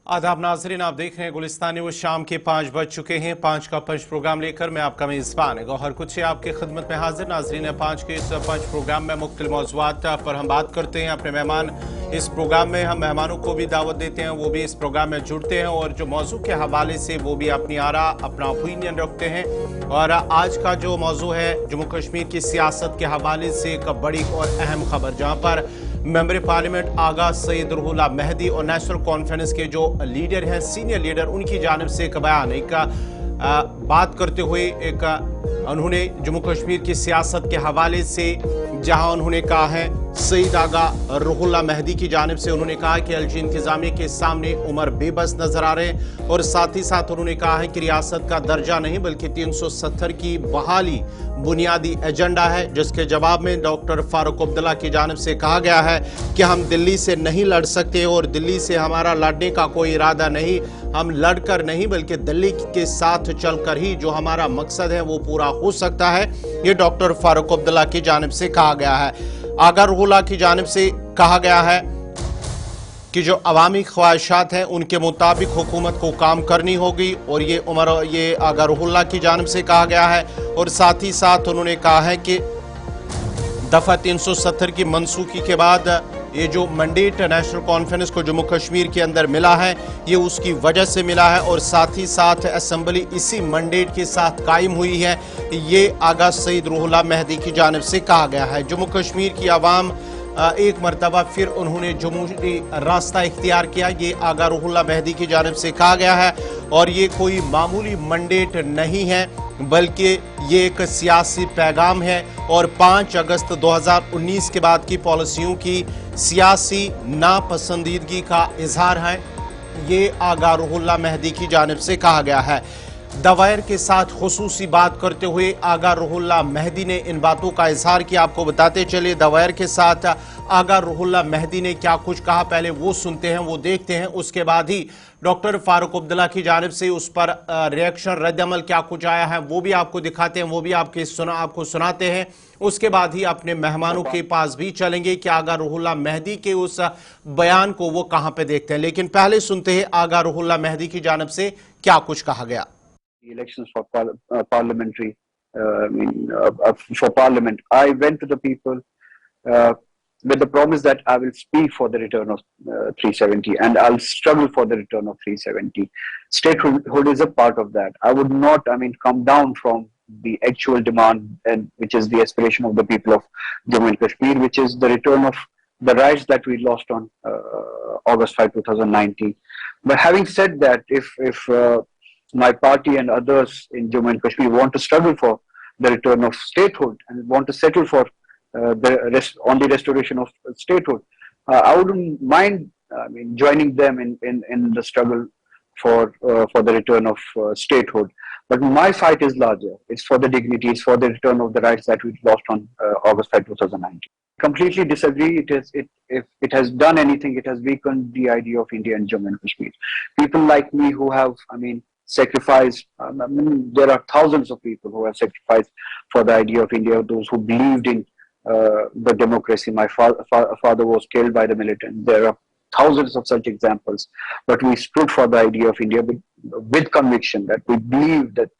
आदाब नाजरीन, आप देख रहे हैं गुलिस्तान न्यूज़। शाम के 5 बज चुके हैं। 5 का पंच प्रोग्राम लेकर मैं आपका मेज़बान गौहर कुछ से आपकी खिदमत में हाजिर। नाजरीन, 5 के इस पंच प्रोग्राम में मुख्तलिफ मौज़ूआत पर हम बात करते हैं। अपने मेहमान इस प्रोग्राम में हम मेहमानों को भी दावत देते हैं, वो भी इस प्रोग्राम में जुड़ते हैं और जो मौजू के हवाले से वो भी अपनी आरा, अपना ओपिनियन रखते हैं। और आज का जो मौजू है जम्मू कश्मीर की सियासत के हवाले से एक बड़ी और अहम खबर, जहाँ पर मेंबर पार्लियामेंट आगा सईद रुहुल्लाह मेहदी और नेशनल कॉन्फ्रेंस के जो लीडर हैं, सीनियर लीडर, उनकी जानिब से एक बयान, एक बात करते हुए एक उन्होंने जम्मू कश्मीर की सियासत के हवाले से जहां उन्होंने कहा है, सईद आगा रुहुल्लाह मेहदी की जानिब से उन्होंने कहा कि एलजी इंतजामिया के सामने उमर बेबस नजर आ रहे हैं और साथ ही साथ उन्होंने कहा है कि रियासत का दर्जा नहीं बल्कि 370 की बहाली बुनियादी एजेंडा है। जिसके जवाब में डॉक्टर फारूक अब्दुल्ला की जानिब से कहा गया है कि हम दिल्ली से नहीं लड़ सकते और दिल्ली से हमारा लड़ने का कोई इरादा नहीं, हम लड़कर नहीं बल्कि दिल्ली के साथ चलकर ही जो हमारा मकसद है वो पूरा हो सकता है। ये डॉक्टर फारूक अब्दुल्ला की जानिब से कहा गया है। आगा रुहुल्लाह की जानिब से कहा गया है कि जो अवामी ख्वाहिशात हैं उनके मुताबिक हुकूमत को काम करनी होगी और ये आगा रुहुल्लाह की जानिब से कहा गया है। और साथ ही साथ उन्होंने कहा है कि दफ़ा 370 की मनसूखी के बाद ये जो मैंडेट नेशनल कॉन्फ्रेंस को जम्मू कश्मीर के अंदर मिला है, ये उसकी वजह से मिला है और साथ ही साथ असेंबली इसी मैंडेट के साथ कायम हुई है। ये आगा सईद रुहुल्लाह मेहदी की जानिब से कहा गया है। जम्मू कश्मीर की आवाम एक मरतबा फिर उन्होंने जमहूरी रास्ता इख्तियार किया, ये आगा रुहुल्लाह मेहदी की जानिब से कहा गया है। और ये कोई मामूली मैंडेट नहीं है बल्कि ये एक सियासी पैगाम है और 5 अगस्त 2019 के बाद की पॉलिसियों की सियासी नापसंदीदगी का इजहार है। ये आगा रुहुल्लाह मेहदी की जानिब से कहा गया है। दवायर के साथ खुसूसी बात करते हुए आगा रुहुल्लाह मेहदी ने इन बातों का इजहार किया। आपको बताते चले दवायर के साथ आगा रुहुल्लाह मेहदी ने क्या कुछ कहा, पहले वो सुनते हैं, वो देखते हैं, उसके बाद ही डॉक्टर फारूक अब्दुल्ला की जानिब से उस पर रिएक्शन, रद्दअमल क्या कुछ आया है वो भी आपको दिखाते हैं, वो भी आपको सुनाते हैं। उसके बाद ही अपने मेहमानों के पास भी चलेंगे कि आगा रुहुल्लाह मेहदी के उस बयान को वो कहां पे देखते हैं। लेकिन पहले सुनते हैं आगा रुहुल्लाह मेहदी की जानिब से क्या कुछ कहा गया। Elections for parliamentary, for parliament, I went to the people with the promise that I will speak for the return of 370 and I'll struggle for the return of 370. Statehood is a part of that. I would not, come down from the actual demand, and which is the aspiration of the people of Jammu and Kashmir, which is the return of the rights that we lost on August 5, 2019. But having said that, if my party and others in Jammu and Kashmir want to struggle for the return of statehood and want to settle for on the restoration of statehood, I wouldn't mind joining them in the struggle for the return of statehood. But my fight is larger. It's for the dignity. It's for the return of the rights that we lost on August 5, 2019. Completely disagree. If it has done anything, it has weakened the idea of India and Jammu and Kashmir. People like me who have, sacrificed. There are thousands of people who have sacrificed for the idea of India. Those who believed in the democracy. My father was killed by the militant. There are thousands of such examples. But we stood for the idea of India with conviction that we believe that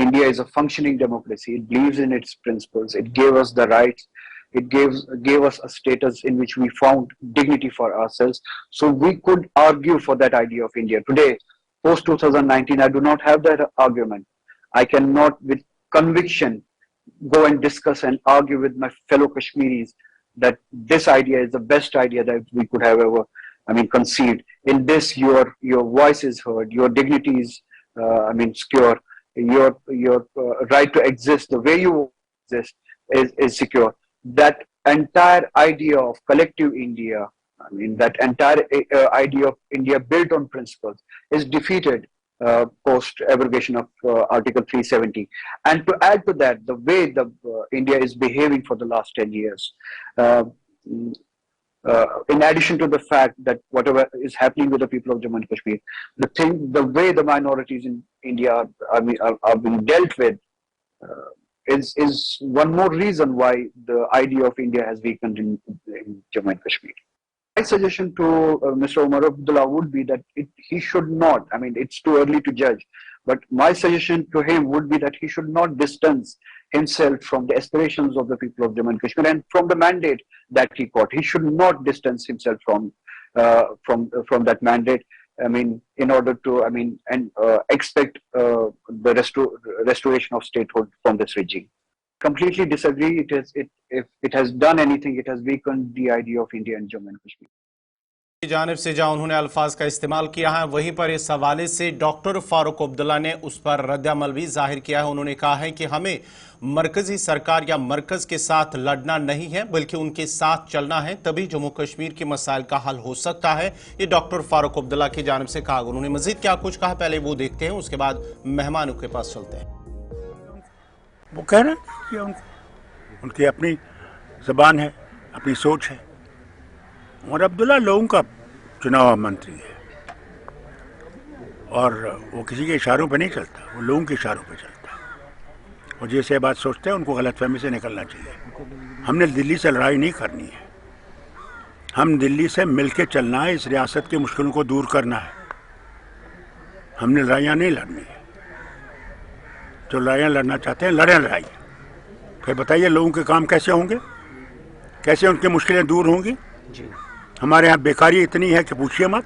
India is a functioning democracy. It believes in its principles. It gave us the rights. It gave us a status in which we found dignity for ourselves. So we could argue for that idea of India. Today, post 2019, I do not have that argument. I cannot with conviction go and discuss and argue with my fellow Kashmiris that this idea is the best idea that we could have ever conceived. In this, your voice is heard, your dignity is secure, your right to exist the way you exist is secure. That entire idea of collective India, that entire idea of India built on principles is defeated post abrogation of Article 370. And to add to that, the way India is behaving for the last 10 years, in addition to the fact that whatever is happening with the people of Jammu and Kashmir, the way the minorities in India are being dealt with is one more reason why the idea of India has weakened in Jammu and Kashmir. My suggestion to Mr. Umar Abdullah would be that he should not, I mean, it's too early to judge, but my suggestion to him would be that he should not distance himself from the aspirations of the people of Jammu and Kashmir and from the mandate that he got. He should not distance himself from that mandate. I mean, in order to, I mean, and expect the restoration of statehood from this regime. Completely disagree. If it has done anything, it has weakened the idea of India and Jammu and Kashmir. की जानिब से जहां उन्होंने अल्फाज का इस्तेमाल किया है, वहीं पर इस हवाले से डॉक्टर फारूक अब्दुल्ला ने उस पर रद्द-ए-अमल भी जाहिर किया है। उन्होंने कहा है कि हमें मरकजी सरकार या मरकज के साथ लड़ना नहीं है, बल्कि उनके साथ चलना है, तभी जम्मू कश्मीर के मसाइल का हल हो सकता है। ये डॉक्टर फारूक अब्दुल्ला की जानिब से कहा। उन्होंने मजीद क्या कुछ कहा, पहले वो देखते हैं, उसके बाद मेहमानों के पास चलते हैं। वो कह रहे हैं कि उनकी अपनी ज़बान है, अपनी सोच है। और अब्दुल्ला लोगों का चुनाव मंत्री है और वो किसी के इशारों पे नहीं चलता, वो लोगों के इशारों पे चलता है। और जैसे बात सोचते हैं उनको गलतफहमी से निकलना चाहिए। हमने दिल्ली से लड़ाई नहीं करनी है, हम दिल्ली से मिलके चलना है, इस रियासत की मुश्किलों को दूर करना है। हमने लड़ाइयाँ नहीं लड़नी है। जो लड़ाइयाँ लड़ना चाहते हैं लड़ें लड़ाई, फिर बताइए लोगों के काम कैसे होंगे, कैसे उनकी मुश्किलें दूर होंगी। हमारे यहाँ बेकारी इतनी है कि पूछिए मत,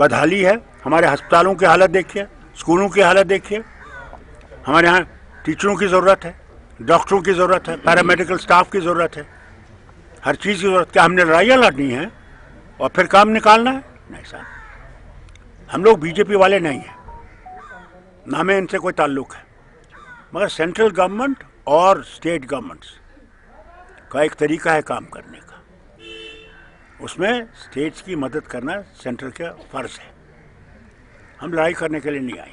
बदहाली है। हमारे अस्पतालों की हालत देखिए, स्कूलों की हालत देखिए। हमारे यहाँ टीचरों की ज़रूरत है, डॉक्टरों की ज़रूरत है, पैरामेडिकल स्टाफ की ज़रूरत है, हर चीज़ की ज़रूरत। क्या हमने लड़ाइयाँ लड़नी है और फिर काम निकालना है? नहीं साहब, हम लोग बीजेपी वाले नहीं हैं, ना हमें इनसे कोई ताल्लुक़ है। मगर सेंट्रल गवर्नमेंट और स्टेट गवर्नमेंट्स का एक तरीका है काम करने का, उसमें स्टेट्स की मदद करना सेंट्रल का फ़र्ज़ है। हम लड़ाई करने के लिए नहीं आए,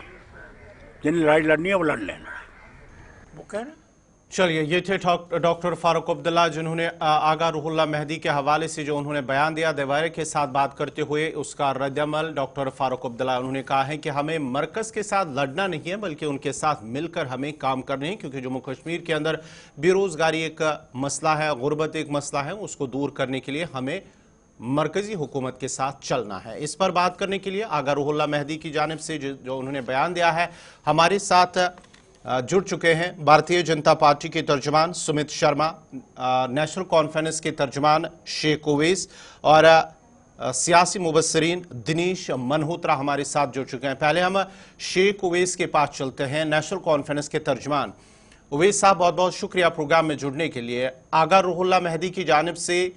जिन्हें लड़ाई लड़नी है वो लड़ लें लड़ाई, वो कह रहे हैं। चलिए, ये थे डॉक्टर फारूक अब्दुल्ला, जिन्होंने आगा रूहुल्लाह मेहदी के हवाले से जो उन्होंने बयान दिया, देवायर के साथ बात करते हुए उसका रद्द-ए-अमल डॉक्टर फारूक अब्दुल्ला। उन्होंने कहा है कि हमें मरकज़ के साथ लड़ना नहीं है, बल्कि उनके साथ मिलकर हमें काम करने हैं, क्योंकि जम्मू कश्मीर के अंदर बेरोज़गारी एक मसला है, गुर्बत एक मसला है। उसको दूर करने के लिए हमें मरकजी हुकूमत के साथ चलना है। इस पर बात करने के लिए आगा रूहुल्लाह मेहदी की जानिब से जो उन्होंने बयान दिया है, हमारे साथ जुड़ चुके हैं भारतीय जनता पार्टी के तर्जुमान सुमित शर्मा, नेशनल कॉन्फ्रेंस के तर्जुमान शेख उवैस और सियासी मुबस्सिरीन दिनेश मल्होत्रा हमारे साथ जुड़ चुके हैं। पहले हम शेख उवैस के पास चलते हैं, नेशनल कॉन्फ्रेंस के तर्जुमान। उवैस साहब, बहुत बहुत शुक्रिया प्रोग्राम में जुड़ने के लिए। आगा रूहुल्लाह मेहदी की जानिब से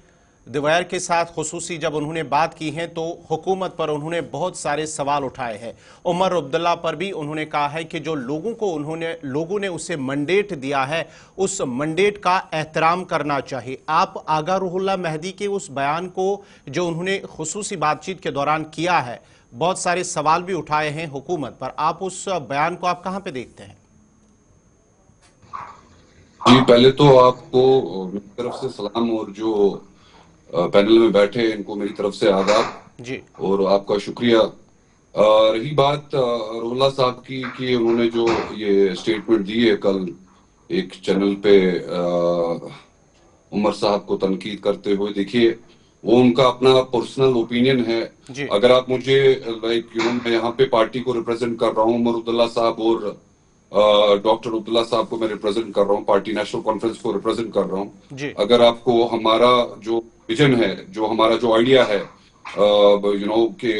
देवायर के साथ खुसूसी जब उन्होंने बात की है तो हुकूमत पर उन्होंने बहुत सारे सवाल उठाए हैं। उमर अब्दुल्ला पर भी उन्होंने कहा है कि जो लोगों ने उसे मंडेट दिया है, उस मंडेट का एहतराम करना चाहिए। आप आगा रूहुल्लाह मेहदी के उस बयान को जो उन्होंने खुसूसी बातचीत के दौरान किया है, बहुत सारे सवाल भी उठाए हैं हुकूमत पर, आप उस बयान को आप कहां पे देखते हैं? जी, पहले तो आपको मेरी तरफ से सलाम, और जो पैनल में बैठे इनको मेरी तरफ से आदाब जी, और आपका शुक्रिया। रही बात रूहुल्लाह साहब की कि उन्होंने जो ये स्टेटमेंट दी है कल एक चैनल पे उमर साहब को तनकीद करते हुए, देखिए वो उनका अपना पर्सनल ओपिनियन है। अगर आप मुझे मैं यहाँ पे पार्टी को रिप्रेजेंट कर रहा हूँ, उमर अब्दुल्ला साहब और डॉक्टर अब्दुल्ला साहब को मैं रिप्रेजेंट कर रहा हूँ, पार्टी नेशनल कॉन्फ्रेंस को रिप्रेजेंट कर रहा हूँ। अगर आपको हमारा जो विजन है, जो हमारा जो आइडिया है, कि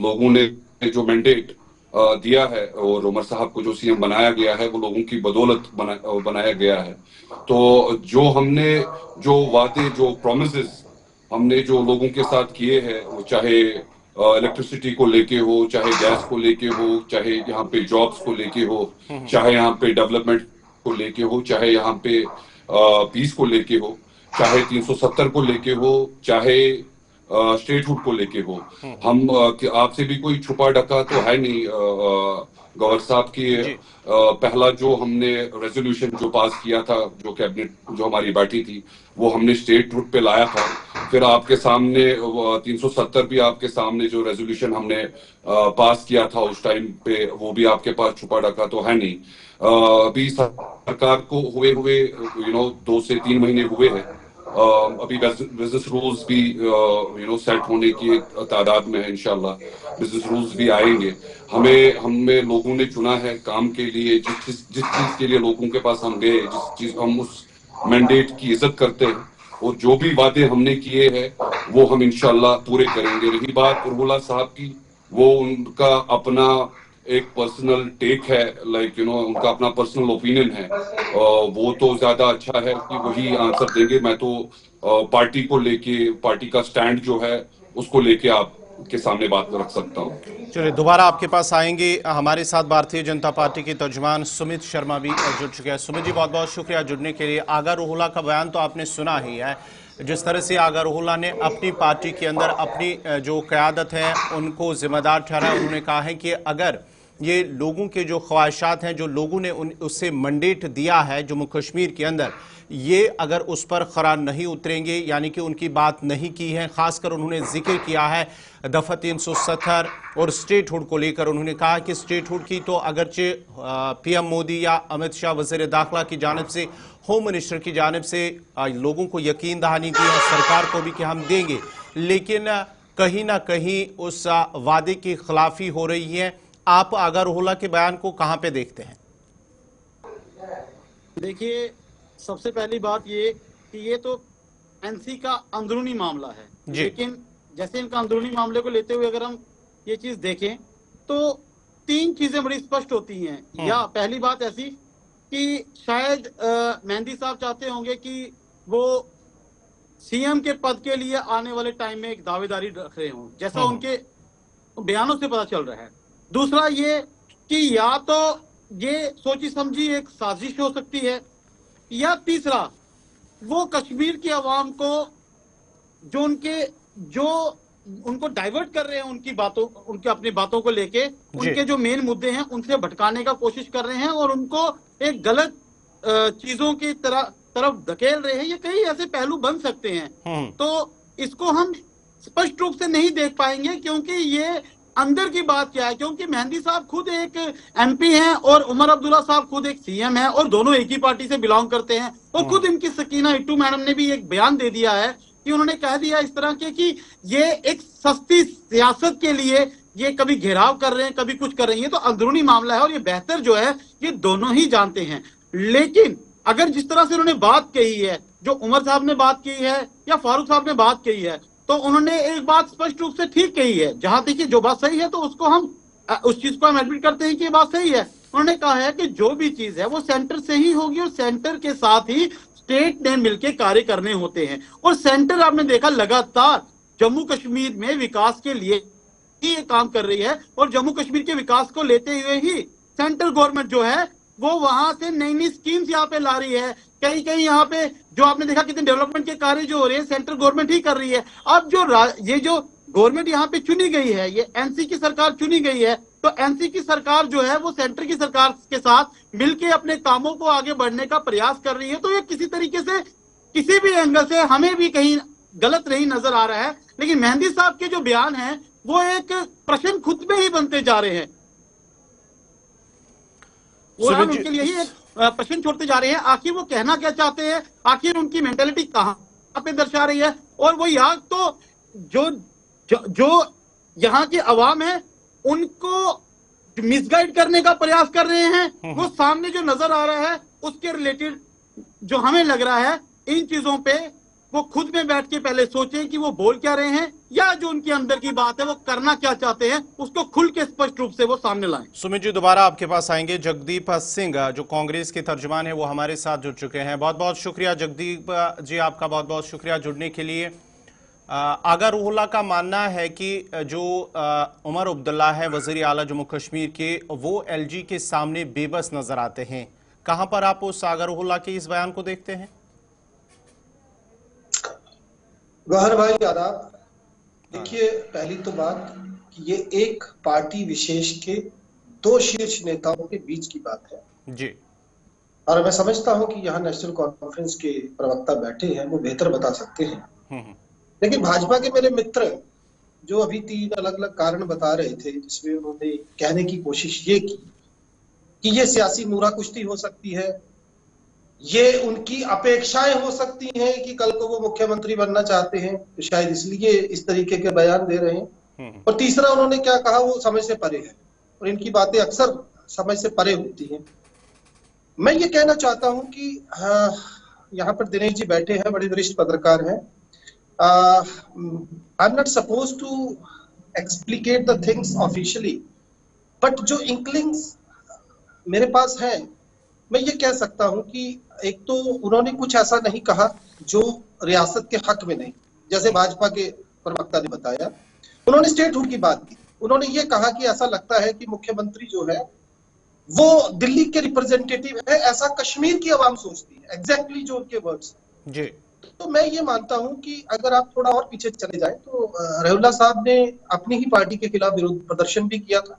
लोगों ने जो मैंडेट दिया है और उमर साहब को जो सीएम बनाया गया है, वो लोगों की बदौलत बनाया गया है। तो जो हमने जो वादे, जो प्रोमिसेस हमने जो लोगों के साथ किए हैं, वो चाहे इलेक्ट्रिसिटी को लेके हो, चाहे गैस को लेके हो, चाहे यहाँ पे जॉब्स को लेके हो, चाहे यहाँ पे डेवलपमेंट को लेके हो, चाहे यहाँ पे पीस को लेके हो, चाहे 370 को लेके हो, चाहे स्टेटहुड को लेके हो। हम आपसे भी कोई छुपा ढका तो है नहीं। गवर्नर साहब की पहला जो हमने रेजोल्यूशन जो पास किया था, जो कैबिनेट जो हमारी बैठी थी, वो हमने स्टेटहुड पे लाया था। फिर आपके सामने 370 भी आपके सामने जो रेजोल्यूशन हमने पास किया था उस टाइम पे, वो भी आपके पास छुपा ढका तो है नहीं। अभी सरकार को हुए 2 से 3 महीने हुए हैं अभी बिजनेस रूल्स भी सेट होने की तादाद में है। इंशाल्लाह बिजनेस रूल्स भी आएंगे। हमें लोगों ने चुना है काम के लिए, जिस चीज के लिए लोगों के पास हम गए, जिस चीज हम उस मैंडेट की इज्जत करते हैं और जो भी वादे हमने किए हैं वो हम इंशाल्लाह पूरे करेंगे। रही बात उर्मिला साहब की, वो उनका अपना एक पर्सनल टेक है, उनका अपना पर्सनल ओपिनियन है, वो तो ज्यादा अच्छा है कि वही आंसर देंगे। मैं तो पार्टी को लेके, पार्टी का स्टैंड जो है उसको लेके आपके सामने बात रख सकता हूँ। चलिए दोबारा आपके पास आएंगे। हमारे साथ भारतीय जनता पार्टी के तर्जुमान सुमित शर्मा भी जुड़ चुके हैं। सुमित जी, बहुत बहुत शुक्रिया जुड़ने के लिए। आगा रूहुल्लाह का बयान तो आपने सुना ही है, जिस तरह से आगा रूहुल्लाह ने अपनी पार्टी के अंदर अपनी जो क़यादत है उनको जिम्मेदार ठहराया। उन्होंने कहा है कि अगर ये लोगों के जो ख्वाहिशात हैं, जो लोगों ने उससे मैंडेट दिया है जम्मू कश्मीर के अंदर, ये अगर उस पर खरा नहीं उतरेंगे, यानी कि उनकी बात नहीं की है। खासकर उन्होंने जिक्र किया है दफ़ा 370 और स्टेटहुड को लेकर। उन्होंने कहा कि स्टेटहुड की तो अगरचे पीएम मोदी या अमित शाह वज़ीर दाखिला की जानिब से, होम मिनिस्टर की जानिब से लोगों को यकीन दहानी दी है सरकार को भी कि हम देंगे, लेकिन कहीं ना कहीं उस वादे की खिलाफी हो रही है। आप आगा रूहुल्लाह के बयान को कहां पे देखते हैं? देखिए, सबसे पहली बात ये कि ये तो एनसी का अंदरूनी मामला है, लेकिन जैसे इनका अंदरूनी मामले को लेते हुए अगर हम ये चीज देखें तो तीन चीजें बड़ी स्पष्ट होती हैं। या पहली बात ऐसी कि शायद मेहंदी साहब चाहते होंगे कि वो सीएम के पद के लिए आने वाले टाइम में एक दावेदारी रख रहे हों, जैसा उनके बयानों से पता चल रहा है। दूसरा ये कि या तो ये सोची समझी एक साजिश हो सकती है, या तीसरा वो कश्मीर की आवाम को जो उनको डाइवर्ट कर रहे हैं उनके अपनी बातों को लेके, उनके जो मेन मुद्दे हैं उनसे भटकाने का कोशिश कर रहे हैं और उनको एक गलत चीजों की तरफ धकेल रहे हैं। ये कई ऐसे पहलू बन सकते हैं। तो इसको हम स्पष्ट रूप से नहीं देख पाएंगे, क्योंकि ये अंदर की बात क्या है, क्योंकि मेहंदी साहब खुद एक एमपी हैं और उमर अब्दुल्ला साहब खुद एक सीएम है और दोनों एक ही पार्टी से बिलोंग करते हैं। और खुद इनकी सकीना इट्टू मैडम ने भी एक बयान दे दिया है कि उन्होंने कह दिया इस तरह के कि ये एक सस्ती सियासत के लिए ये कभी घेराव कर रहे हैं, कभी कुछ कर रही है। तो अंदरूनी मामला है और ये बेहतर जो है ये दोनों ही जानते हैं। लेकिन अगर जिस तरह से उन्होंने बात कही है, जो उमर साहब ने बात की है या फारूक साहब ने बात कही है, तो उन्होंने एक बात स्पष्ट रूप से ठीक कही है। जहां देखिए जो बात सही है तो उसको हम उस चीज को हम एडमिट करते हैं कि ये बात सही है। उन्होंने कहा है कि जो भी चीज है वो सेंटर से ही होगी और सेंटर के साथ ही स्टेट ने मिलकर कार्य करने होते हैं। और सेंटर आपने देखा लगातार जम्मू कश्मीर में विकास के लिए ही ये काम कर रही है और जम्मू कश्मीर के विकास को लेते हुए ही सेंट्रल गवर्नमेंट जो है वो वहां से नई नई स्कीम्स यहाँ पे ला रही है। कहीं कहीं यहाँ पे जो आपने देखा कितने डेवलपमेंट के कार्य जो हो रहे हैं सेंट्रल गवर्नमेंट ही कर रही है। अब ये जो गवर्नमेंट यहाँ पे चुनी गई है, ये एनसी की सरकार चुनी गई है, तो एनसी की सरकार जो है वो सेंटर की सरकार के साथ मिलकर अपने कामों को आगे बढ़ने का प्रयास कर रही है। तो ये किसी तरीके से किसी भी एंगल से हमें भी कहीं गलत नहीं नजर आ रहा है। लेकिन मेहंदी साहब के जो बयान है वो एक प्रश्न खुद में ही बनते जा रहे हैं और हम उनके लिए ही एक प्रश्न छोड़ते जा रहे हैं। आखिर वो कहना क्या चाहते हैं, आखिर उनकी मेंटेलिटी कहां पे दर्शा रही है। और वो यहाँ तो जो यहाँ की आवाम है उनको मिसगाइड करने का प्रयास कर रहे हैं। वो सामने जो नजर आ रहा है उसके रिलेटेड जो हमें लग रहा है, इन चीजों पे वो खुद में बैठ के पहले सोचें कि वो बोल क्या रहे हैं, या जो उनके अंदर की बात है वो करना क्या चाहते हैं उसको खुल के स्पष्ट रूप से वो सामने लाएं। सुमित जी, दोबारा आपके पास आएंगे। जगदीप सिंह जो कांग्रेस के तर्जुमान है वो हमारे साथ जुड़ चुके हैं। बहुत बहुत शुक्रिया जगदीप जी, आपका बहुत बहुत शुक्रिया जुड़ने के लिए। आगा रूहुल्लाह का मानना है कि जो उमर अब्दुल्ला है वजीर आला जम्मू कश्मीर के, वो एलजी के सामने बेबस नजर आते हैं। कहां पर आप उस आगा रूहुल्लाह के इस बयान को देखते हैं? गौहर भाई आदाब। देखिए, पहली तो बात कि ये एक पार्टी विशेष के दो शीर्ष नेताओं के बीच की बात है जी, और मैं समझता हूं कि यहाँ नेशनल कॉन्फ्रेंस के प्रवक्ता बैठे हैं, वो बेहतर बता सकते हैं। लेकिन भाजपा के मेरे मित्र जो अभी 3 अलग अलग कारण बता रहे थे, जिसमें उन्होंने कहने की कोशिश ये की कि ये सियासी नूरा कुश्ती हो सकती है, ये उनकी अपेक्षाएं हो सकती हैं कि कल को वो मुख्यमंत्री बनना चाहते हैं, तो शायद इसलिए इस तरीके के बयान दे रहे हैं। और तीसरा उन्होंने क्या कहा, वो समझ से परे है, और इनकी बातें अक्सर समझ से परे होती हैं। मैं ये कहना चाहता हूं कि यहाँ पर दिनेश जी बैठे हैं, बड़े वरिष्ठ पत्रकार हैं। I am not suppose to explicate the things officially, but जो इंक्लिंग्स मेरे पास है, मैं ये कह सकता हूं कि एक तो उन्होंने कुछ ऐसा नहीं कहा जो रियासत के हक में नहीं, जैसे भाजपा के प्रवक्ता ने बताया। उन्होंने स्टेटहुड की बात की। उन्होंने ये कहा कि ऐसा लगता है कि मुख्यमंत्री जो है वो दिल्ली के रिप्रेजेंटेटिव है, ऐसा कश्मीर की आवाम सोचती है। एग्जैक्टली जो उनके वर्ड्स जी। तो मैं ये मानता हूं कि अगर आप थोड़ा और पीछे चले जाएं तो रहूल्ला साहब ने अपनी ही पार्टी के खिलाफ विरोध प्रदर्शन भी किया था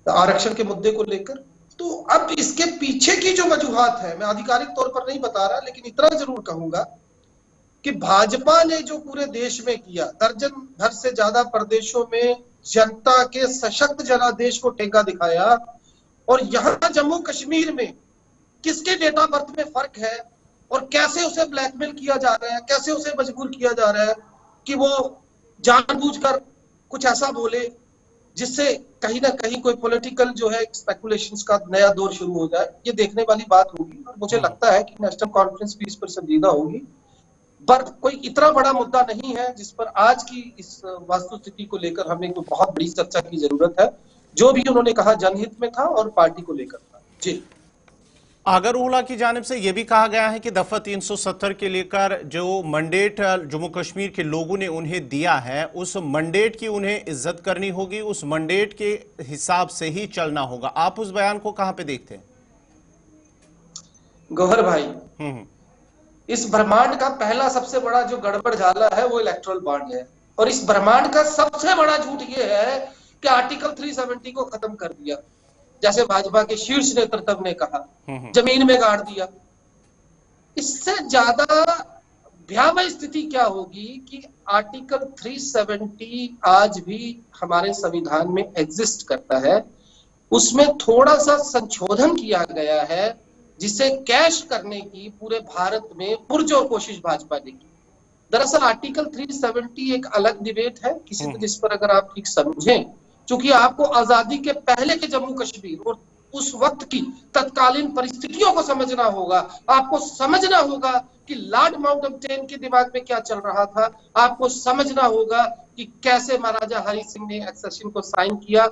आरक्षण के मुद्दे को लेकर। तो अब इसके पीछे की जो वजूहात है, मैं आधिकारिक तौर पर नहीं बता रहा, लेकिन इतना जरूर कहूंगा कि भाजपा ने जो पूरे देश में किया, दर्जन भर से ज्यादा प्रदेशों में जनता के सशक्त जनादेश को टेका दिखाया, और यहाँ जम्मू कश्मीर में किसके डेट ऑफ बर्थ में फर्क है और कैसे उसे ब्लैकमेल किया जा रहा है, कैसे उसे मजबूर किया जा रहा है कि वो जानबूझकर कुछ ऐसा बोले जिससे कहीं ना कहीं कोई पॉलिटिकल जो है स्पेकुलेशंस का नया दौर शुरू हो जाए, ये देखने वाली बात होगी। और मुझे लगता है कि नेशनल कॉन्फ्रेंस भी इस पर संजीदा होगी, पर कोई इतना बड़ा मुद्दा नहीं है जिस पर आज की इस वास्तुस्थिति को लेकर हमें कोई बहुत बड़ी चर्चा की जरूरत है। जो भी उन्होंने कहा जनहित में था और पार्टी को लेकर था। जी। आगरउला की जानिब से यह भी कहा गया है कि दफा 370 के लेकर जो मंडेट जम्मू कश्मीर के लोगों ने उन्हें दिया है, उस मंडेट की उन्हें इज्जत करनी होगी, उस मंडेट के हिसाब से ही चलना होगा। आप उस बयान को कहां पे देखते हैं? गौहर भाई, इस ब्रह्मांड का पहला सबसे बड़ा जो गड़बड़ झाला है वो इलेक्टोरल बॉन्ड है, और इस ब्रह्मांड का सबसे बड़ा झूठ ये है कि आर्टिकल 370 को खत्म कर दिया, जैसे भाजपा के शीर्ष नेतृत्व ने कहा, जमीन में गाड़ दिया। इससे ज्यादा भयावह स्थिति क्या होगी कि आर्टिकल 370 आज भी हमारे संविधान में एग्जिस्ट करता है। उसमें थोड़ा सा संशोधन किया गया है जिसे कैश करने की पूरे भारत में पुरजोर कोशिश भाजपा ने की। दरअसल आर्टिकल 370 एक अलग डिबेट है, किसी तो जिस पर अगर आप ठीक समझें, क्योंकि आपको आजादी के पहले के जम्मू कश्मीर और उस वक्त की तत्कालीन परिस्थितियों को समझना होगा। आपको समझना होगा कि लॉर्ड माउंटबेटन के दिमाग में क्या चल रहा था। आपको समझना होगा कि कैसे महाराजा हरि सिंह ने एक्सेशन को साइन किया,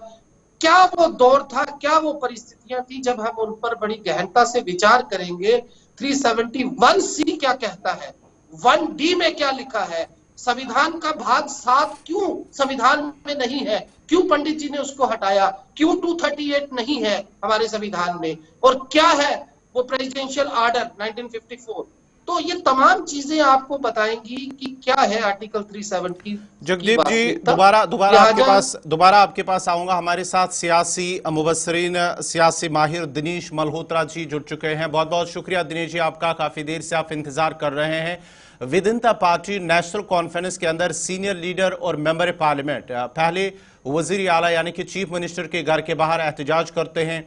क्या वो दौर था, क्या वो परिस्थितियां थी। जब हम उन पर बड़ी गहनता से विचार करेंगे, 371C क्या कहता है, 1D में क्या लिखा है, संविधान का भाग 7 क्यों संविधान में नहीं है, क्यों पंडित जी ने उसको हटाया, क्यों 238 नहीं है हमारे संविधान में, और क्या है वो प्रेसिडेंशियल ऑर्डर 1954। तो ये तमाम चीजें आपको बताएंगी कि क्या है आर्टिकल 370। जगदीप जी, दोबारा आपके पास आऊंगा। हमारे साथ सियासी मुबस्सरीन, सियासी माहिर दिनेश मल्होत्रा जी जुड़ चुके हैं। बहुत बहुत शुक्रिया दिनेश जी आपका, काफी देर से आप इंतजार कर रहे हैं। Within the party national conference के अंदर सीनियर लीडर और मेंबर पार्लियामेंट पहले वजीर आला यानी कि चीफ मिनिस्टर के घर के बाहर एहतजाज करते हैं,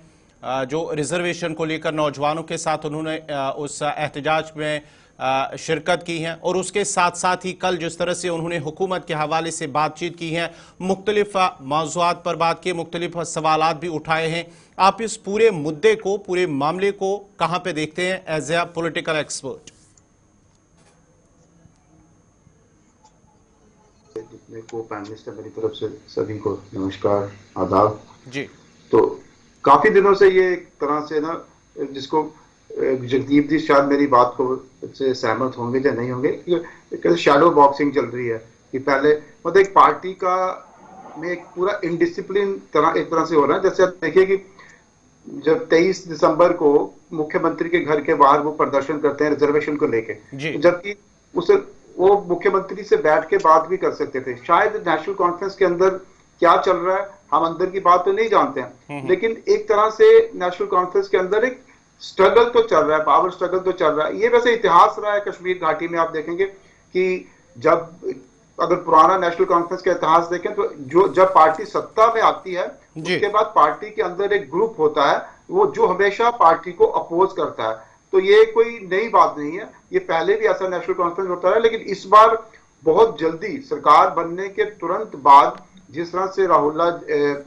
जो रिजर्वेशन को लेकर नौजवानों के साथ उन्होंने उस एहतजाज में शिरकत की है, और उसके साथ साथ ही कल जिस तरह से उन्होंने हुकूमत के हवाले से बातचीत की है, मुख्तलिफ मौज़ूआत पर बात की, मुख्तलिफ सवालात भी उठाए हैं। आप इस पूरे मुद्दे को, पूरे मामले को कहां पे देखते हैं एज ए पॉलिटिकल एक्सपर्ट? जितने को पैनलिस्ट है मेरी तरफ से सभी को नमस्कार, आदाब जी। तो काफी दिनों से ये एक तरह से ना, जिसको जगदीप जी शायद मेरी बात को से सहमत होंगे या नहीं होंगे, शैडो बॉक्सिंग चल रही है कि पहले मतलब एक पार्टी का में एक पूरा इनडिसिप्लिन तरह एक तरह से हो रहा है। जैसे आप देखिए कि जब 23 दिसंबर को मुख्यमंत्री के घर के बाहर वो प्रदर्शन करते हैं रिजर्वेशन को लेके, जबकि उसे वो मुख्यमंत्री से बैठ के बात भी कर सकते थे। शायद नेशनल कॉन्फ्रेंस के अंदर क्या चल रहा है हम अंदर की बात तो नहीं जानते हैं, लेकिन एक तरह से नेशनल कॉन्फ्रेंस के अंदर एक स्ट्रगल तो चल रहा है, पावर स्ट्रगल तो चल रहा है। ये वैसे इतिहास रहा है कश्मीर घाटी में। आप देखेंगे कि जब अगर पुराना नेशनल कॉन्फ्रेंस का इतिहास देखें तो जब पार्टी सत्ता में आती है उसके बाद पार्टी के अंदर एक ग्रुप होता है वो जो हमेशा पार्टी को अपोज करता है। तो ये कोई नई बात नहीं है, ये पहले भी ऐसा नेशनल कॉन्फ्रेंस होता है, लेकिन इस बार बहुत जल्दी सरकार बनने के तुरंत बाद जिस तरह से राहुल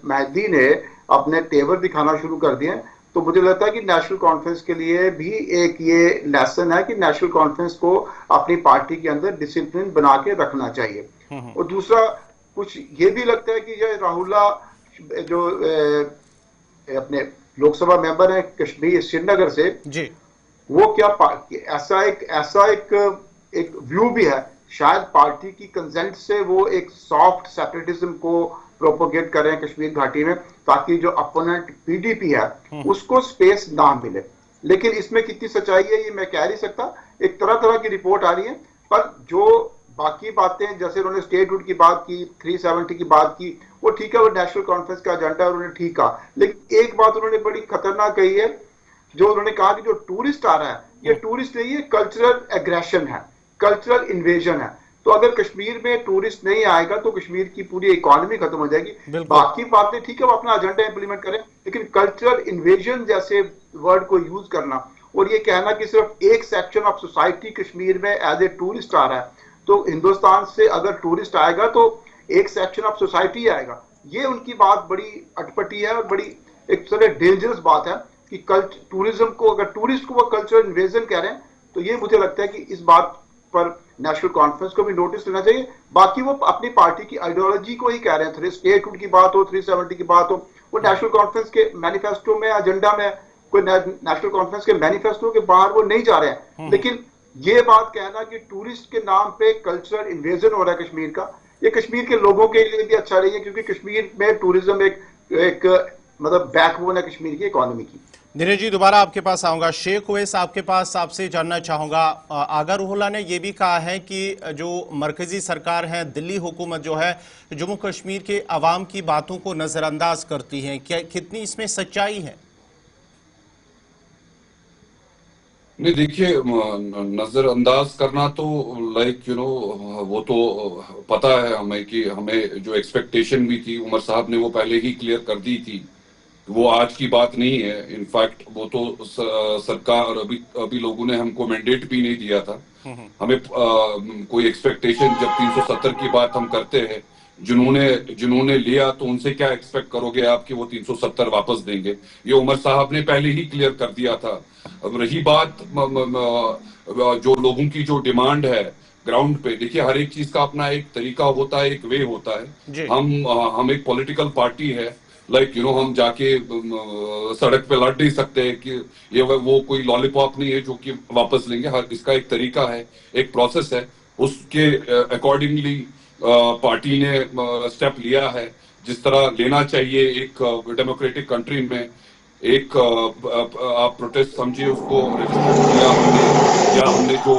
मेहदी ने अपने तेवर दिखाना शुरू कर दिए, तो मुझे लगता है कि नेशनल कॉन्फ्रेंस के लिए भी एक ये लेसन है कि नेशनल कॉन्फ्रेंस को अपनी पार्टी के अंदर डिसिप्लिन बना के रखना चाहिए। और दूसरा कुछ ये भी लगता है कि ये राहुल जो अपने लोकसभा मेंबर है कश्मीर श्रीनगर से जी, वो क्या ऐसा एक व्यू भी है, शायद पार्टी की कंसेंट से वो एक सॉफ्ट सेपरेटिज्म को प्रोपोगेट कर रहे हैं कश्मीर घाटी में, ताकि जो अपोनेंट पीडीपी है उसको स्पेस ना मिले। लेकिन इसमें कितनी सच्चाई है ये मैं कह नहीं सकता, एक तरह तरह की रिपोर्ट आ रही है, पर जो बाकी बातें जैसे उन्होंने स्टेटहुड की बात की, 370 की बात की, वो ठीक है, वो नेशनल कॉन्फ्रेंस का एजेंडा उन्होंने ठीक कहा, लेकिन एक बात उन्होंने बड़ी खतरनाक कही है, जो उन्होंने कहा कि जो टूरिस्ट आ रहा है ये टूरिस्ट नहीं है, कल्चरल एग्रेशन है, कल्चरल इन्वेजन है। तो अगर कश्मीर में टूरिस्ट नहीं आएगा तो कश्मीर की पूरी इकोनॉमी खत्म हो जाएगी। बाकी बातें ठीक है, वो अपना एजेंडा इंप्लीमेंट करें, लेकिन कल्चरल इन्वेजन जैसे वर्ड को यूज करना और ये कहना कि सिर्फ एक सेक्शन ऑफ सोसाइटी कश्मीर में एज ए टूरिस्ट आ रहा है, तो हिंदुस्तान से अगर टूरिस्ट आएगा तो एक सेक्शन ऑफ सोसाइटी आएगा, ये उनकी बात बड़ी अटपटी है और बड़ी एक तरह डेंजरस बात है कि टूरिज्म को, अगर टूरिस्ट को वो कल्चरल इन्वेजन कह रहे हैं, तो ये मुझे लगता है कि इस बात पर नेशनल कॉन्फ्रेंस को भी नोटिस लेना चाहिए। बाकी वो अपनी पार्टी की आइडियोलॉजी को ही कह रहे हैं, स्टेटहुड की बात हो, 370 की बात हो, वो नेशनल कॉन्फ्रेंस के मैनिफेस्टो में, एजेंडा में, कोई नेशनल कॉन्फ्रेंस के मैनिफेस्टो के बाहर वो नहीं जा रहे हैं। लेकिन ये बात कहना कि टूरिस्ट के नाम पे कल्चरल इन्वेजन हो रहा है कश्मीर का, ये कश्मीर के लोगों के लिए भी अच्छा नहीं है, क्योंकि कश्मीर में टूरिज्म एक मतलब बैकबोन है कश्मीर की इकोनॉमी की। दिनेश जी दोबारा आपके पास आऊंगा। शेख उवैस आपके पास, आपसे जानना चाहूंगा, आगा रुहोल्लाह ने यह भी कहा है कि जो मरकजी सरकार है, दिल्ली हुकूमत जो है, जम्मू कश्मीर के अवाम की बातों को नजरअंदाज करती है, क्या कितनी इसमें सच्चाई है? नहीं, देखिए, नजरअंदाज करना तो वो तो पता है हमें कि हमें जो एक्सपेक्टेशन भी थी, उमर साहब ने वो पहले ही क्लियर कर दी थी, वो आज की बात नहीं है। इनफैक्ट वो तो सरकार अभी लोगों ने हमको मैंडेट भी नहीं दिया था। हमें कोई एक्सपेक्टेशन, जब 370 की बात हम करते हैं, जिन्होंने लिया तो उनसे क्या एक्सपेक्ट करोगे आप कि वो 370 वापस देंगे? ये उमर साहब ने पहले ही क्लियर कर दिया था। अब रही बात जो लोगों की जो डिमांड है ग्राउंड पे, देखिए हर एक चीज का अपना एक तरीका होता है, एक वे होता है। हम एक पॉलिटिकल पार्टी है, हम जाके सड़क पे लड़ नहीं सकते कि ये वो कोई लॉलीपॉप नहीं है जो कि वापस लेंगे। हर इसका एक तरीका है, एक प्रोसेस है, उसके अकॉर्डिंगली पार्टी ने स्टेप लिया है जिस तरह लेना चाहिए एक डेमोक्रेटिक कंट्री में। एक आप प्रोटेस्ट समझिए उसको, हमने जो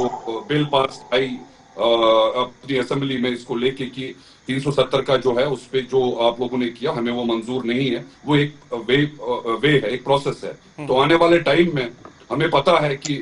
बिल पास आई अपनी असेंबली में इसको लेके कि 370 का जो है उस पे जो आप लोगों ने किया, हमें वो मंजूर नहीं है। वो एक वे है, एक प्रोसेस है। तो आने वाले टाइम में हमें पता है कि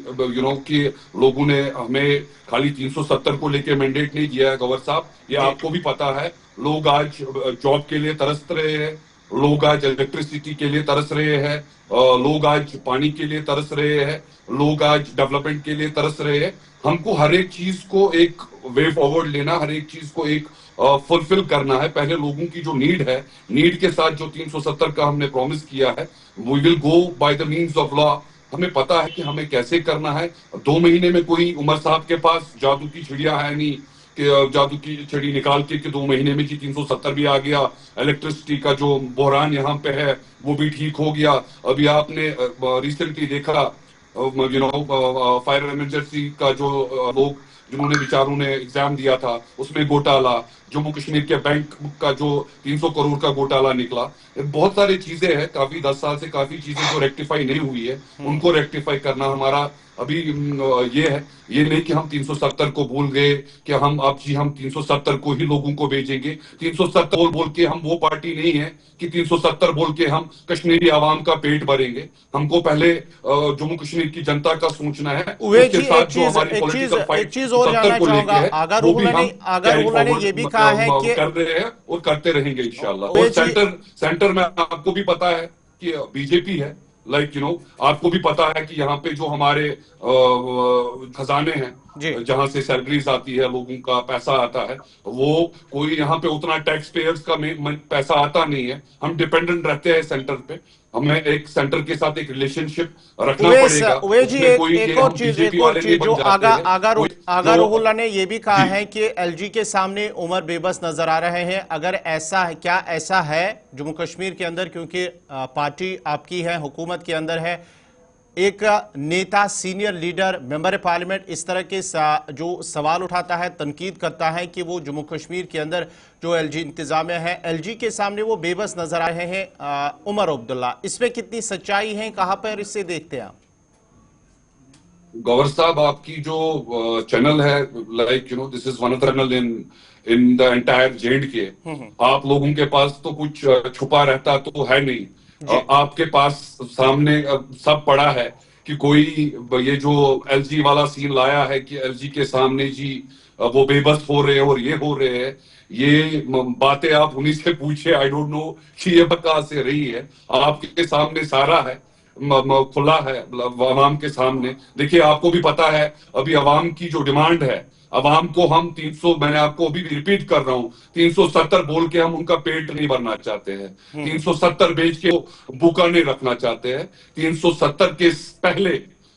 कि लोगों ने हमें खाली 370 को लेके मैंडेट नहीं दिया है गवर साहब, ये आपको भी पता है। लोग आज जॉब के लिए तरस रहे हैं, लोग आज इलेक्ट्रिसिटी के लिए तरस रहे हैं, लोग आज पानी के लिए तरस रहे हैं, लोग आज डेवलपमेंट के लिए तरस रहे हैं। हमको हर एक चीज को एक वे फॉरवर्ड लेना, हर एक चीज को एक फुलफिल करना है। पहले लोगों की जो नीड है, नीड के साथ जो 370 का हमने प्रॉमिस किया है, we will go by the means of law. हमें पता है कि हमें कैसे करना है। 2 महीने में कोई उमर साहब के पास जादू की चिड़िया है नहीं कि जादू की चिड़ी निकाल के कि 2 महीने में जी 370 भी आ गया, इलेक्ट्रिसिटी का जो बहरान यहाँ पे है वो भी ठीक हो गया। अभी आपने रिसेंटली देखा फायर इमरजेंसी का जो लोग जिन्होंने बेचारों ने एग्जाम दिया था उसमें घोटाला, जम्मू कश्मीर के बैंक का जो 300 करोड़ का घोटाला निकला। बहुत सारी चीजें हैं, काफी 10 साल से काफी चीजें जो रेक्टिफाई नहीं हुई है, उनको रेक्टिफाई करना हमारा अभी ये है। ये नहीं कि हम 370 को भूल गए कि हम 370 को ही लोगों को भेजेंगे। 370 बोल के हम वो पार्टी नहीं है कि 370 बोल के हम कश्मीरी आवाम का पेट भरेंगे। हमको पहले जम्मू कश्मीर की जनता का सोचना है। उसके साथ जो हमारी पॉलिटिकल फाइट 70 को लेके है, वो भी हम ये भी कहा है कि कर रहे हैं और करते रहेंगे इंशाल्लाह। और सेंटर में आपको भी पता है कि बीजेपी है, आपको भी पता है कि यहाँ पे जो हमारे खजाने हैं, जहां से सैलरीज आती है, लोगों का पैसा आता है, वो कोई यहाँ पे उतना टैक्स पेयर्स का पैसा आता नहीं है। हम डिपेंडेंट रहते हैं सेंटर पे। हमें एक सेंटर के साथ एक रिलेशनशिप रखना पड़ेगा। जी, एक और चीज जो आगा रुहुल्लाह ने ये भी कहा है कि एलजी के सामने उमर बेबस नजर आ रहे हैं। अगर ऐसा है, क्या ऐसा है जम्मू कश्मीर के अंदर, क्योंकि पार्टी आपकी है, हुकूमत के अंदर है, एक नेता, सीनियर लीडर, मेंबर पार्लियामेंट इस तरह के जो सवाल उठाता है, तनकीद करता है कि वो जम्मू कश्मीर के अंदर जो एलजी इंतजामिया है, एलजी के सामने वो बेबस नजर आ रहे हैं उमर अब्दुल्ला, इसमें कितनी सच्चाई है, कहां पर इससे देखते हैं आप? गौर साहब, आपकी जो चैनल है, this is one of the channel in the entire JNK। आप लोगों के पास तो कुछ छुपा रहता तो है नहीं। आपके पास सामने सब पड़ा है कि कोई ये जो एलजी वाला सीन लाया है कि एलजी के सामने जी वो बेबस हो रहे हैं और ये हो रहे हैं, ये बातें आप उन्हीं से पूछे। आई डोंट नो कि ये कहां से रही है। आपके सामने सारा है, खुला है अवाम के सामने। देखिए, आपको भी पता है अभी अवाम की जो डिमांड है, अवाम को हम 300, मैंने आपको अभी भी रिपीट कर रहा हूं, 370 बोल के हम उनका पेट नहीं भरना चाहते हैं। 370 बेच के भूखा नहीं रखना चाहते हैं। 370 के पहले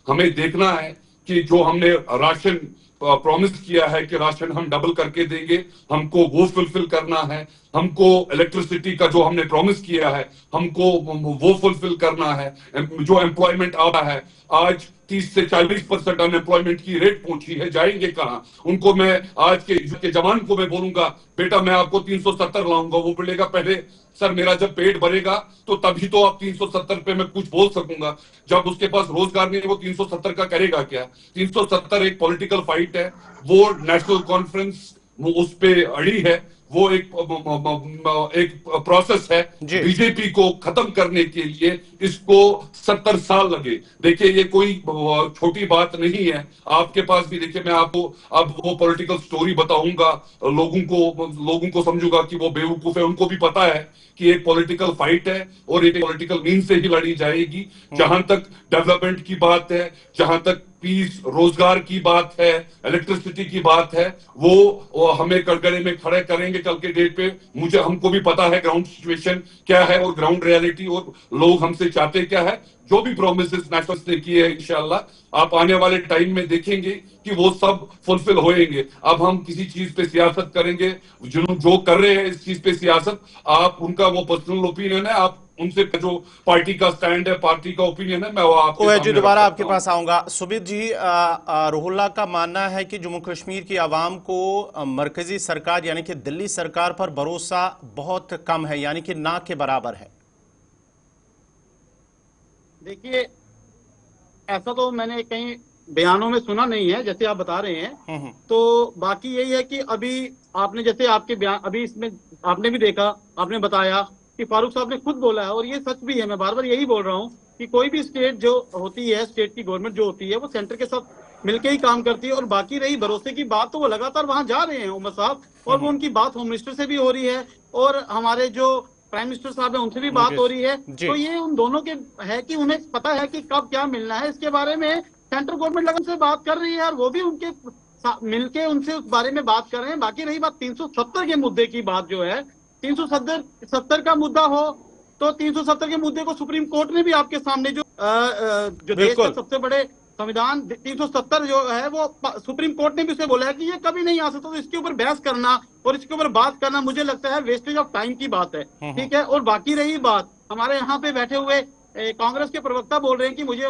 हमें देखना है कि जो हमने राशन प्रॉमिस किया है कि राशन हम डबल करके देंगे, हमको वो फुलफिल करना है। हमको इलेक्ट्रिसिटी का जो हमने प्रॉमिस किया है, हमको वो फुलफिल करना है। जो एम्प्लॉयमेंट आ रहा है, आज 30 से 40% अनएम्प्लॉयमेंट की रेट पहुंची है, जाएंगे कहां? उनको मैं आज के जवान को मैं बोलूंगा, बेटा मैं आपको 370 लाऊंगा। वो बोलेगा पहले सर मेरा जब पेट भरेगा तो तभी तो आप 370 पे मैं कुछ बोल सकूंगा। जब उसके पास रोजगार नहीं है, वो 370 का करेगा क्या? 370 एक पॉलिटिकल फाइट है, वो नेशनल कॉन्फ्रेंस उस पे अड़ी है, वो एक प्रोसेस है। बीजेपी को खत्म करने के लिए इसको 70 साल लगे। देखिए, ये कोई छोटी बात नहीं है। आपके पास भी देखिए, मैं आपको अब वो पॉलिटिकल स्टोरी बताऊंगा, लोगों को समझूंगा कि वो बेवकूफ है। उनको भी पता है कि एक पॉलिटिकल फाइट है और एक पॉलिटिकल मीन से ही लड़ी जाएगी। जहां तक डेवलपमेंट की बात है, जहां तक पीस, रोजगार की बात है, इलेक्ट्रिसिटी की बात है, वो हमें कटघरे में खड़े करेंगे कल के डेट पे। हमको भी पता है ग्राउंड सिचुएशन क्या है और ग्राउंड रियलिटी, और लोग हमसे चाहते क्या है। जो भी प्रोमिसेस नेशनल ने किए हैं, इंशाल्लाह आप आने वाले टाइम में देखेंगे कि वो सब फुलफिल होएंगे। अब हम किसी चीज पे सियासत करेंगे, जो कर रहे हैं इस चीज पे सियासत, आप उनका वो पर्सनल ओपिनियन है, आप उनसे जो पार्टी का स्टैंड है, पार्टी का ओपिनियन है, मैं वो आपको जी दोबारा आपके पास आऊंगा। सुमित जी, रुहुल्लाह का मानना है कि जम्मू कश्मीर की आवाम को मरकजी सरकार यानी कि दिल्ली सरकार पर भरोसा बहुत कम है, यानी कि ना के बराबर है। देखिए, ऐसा तो मैंने कहीं बयानों में सुना नहीं है जैसे आप बता रहे हैं। तो बाकी यही है कि अभी आपने जैसे आपके बयान, अभी इसमें आपने भी देखा, आपने बताया कि फारूक साहब ने खुद बोला है, और ये सच भी है। मैं बार बार यही बोल रहा हूँ कि कोई भी स्टेट जो होती है, स्टेट की गवर्नमेंट जो होती है, वो सेंटर के साथ मिलकर ही काम करती है। और बाकी रही भरोसे की बात, तो वो लगातार वहां जा रहे हैं उमर साहब, और वो उनकी बात होम मिनिस्टर से भी हो रही है और हमारे जो प्राइम मिनिस्टर साहब है उनसे भी बात हो रही है। तो ये उन दोनों के है कि उन्हें पता है कि कब क्या मिलना है। इसके बारे में सेंट्रल गवर्नमेंट लगन से बात कर रही है और वो भी उनके मिलके उनसे उस बारे में बात कर रहे हैं। बाकी रही बात 370 के मुद्दे की बात, जो है 370 का मुद्दा हो तो 370 के मुद्दे को सुप्रीम कोर्ट ने भी आपके सामने जो देश का सबसे बड़े संविधान 370 जो है वो सुप्रीम कोर्ट ने भी उसे बोला है कि ये कभी नहीं आ सकता। तो इसके ऊपर बहस करना और इसके ऊपर बात करना मुझे लगता है वेस्टेज ऑफ टाइम की बात है। ठीक है। और बाकी रही बात, हमारे यहाँ पे बैठे हुए कांग्रेस के प्रवक्ता बोल रहे हैं कि मुझे